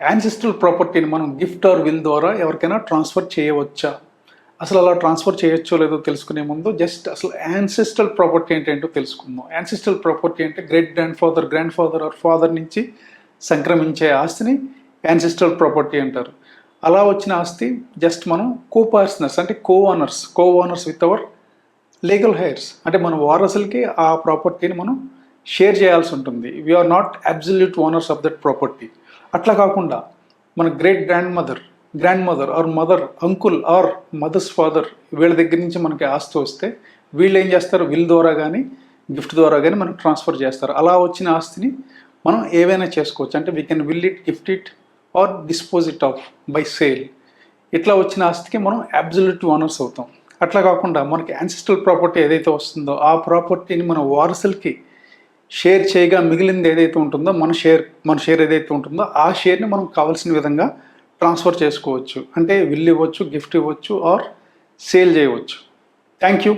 Ancestral ప్రాపర్టీని మనం gift are will ద్వారా ఎవరికైనా ట్రాన్స్ఫర్ చేయవచ్చా? అసలు అలా ట్రాన్స్ఫర్ చేయొచ్చో లేదో తెలుసుకునే ముందు జస్ట్ అసలు యాన్సిస్ట్రల్ ప్రాపర్టీ అంటే ఏంటో తెలుసుకుందాం. యాన్సిస్ట్రల్ ప్రాపర్టీ అంటే గ్రాండ్ ఫాదర్ ఆర్ ఫాదర్ నుంచి సంక్రమించే ఆస్తిని యాన్సిస్ట్రల్ ప్రాపర్టీ అంటారు. అలా వచ్చిన ఆస్తి జస్ట్ మనం కోపార్ట్నర్స్ అంటే co owners with our legal heirs, అంటే మన వారసులకి ఆ ప్రాపర్టీని మనం షేర్ చేయాల్సి ఉంటుంది. We are not absolute owners of that property. అట్లా కాకుండా మన grandmother or mother, uncle or mother's father వీళ్ళ దగ్గర నుంచి మనకి ఆస్తి వస్తే వీళ్ళు ఏం చేస్తారు, విల్ ద్వారా కానీ గిఫ్ట్ ద్వారా కానీ మనకు ట్రాన్స్ఫర్ చేస్తారు. అలా వచ్చిన ఆస్తిని మనం ఏవైనా చేసుకోవచ్చు. అంటే we can will it, gift it or dispose it of by sale. ఇట్లా వచ్చిన ఆస్తికి మనం అబ్సల్యూట్ ఓనర్స్ అవుతాం. అట్లా కాకుండా మనకి యాన్సిస్ట్రల్ ప్రాపర్టీ ఏదైతే వస్తుందో ఆ ప్రాపర్టీని మన వారసులకి షేర్ చేయగా మిగిలింది ఏదైతే ఉంటుందో మన షేర్ ఏదైతే ఉంటుందో ఆ షేర్ని మనం కావాల్సిన విధంగా ట్రాన్స్ఫర్ చేసుకోవచ్చు. అంటే విల్ ఇవ్వచ్చు, గిఫ్ట్ ఇవ్వచ్చు ఆర్ సేల్ చేయవచ్చు. Thank you.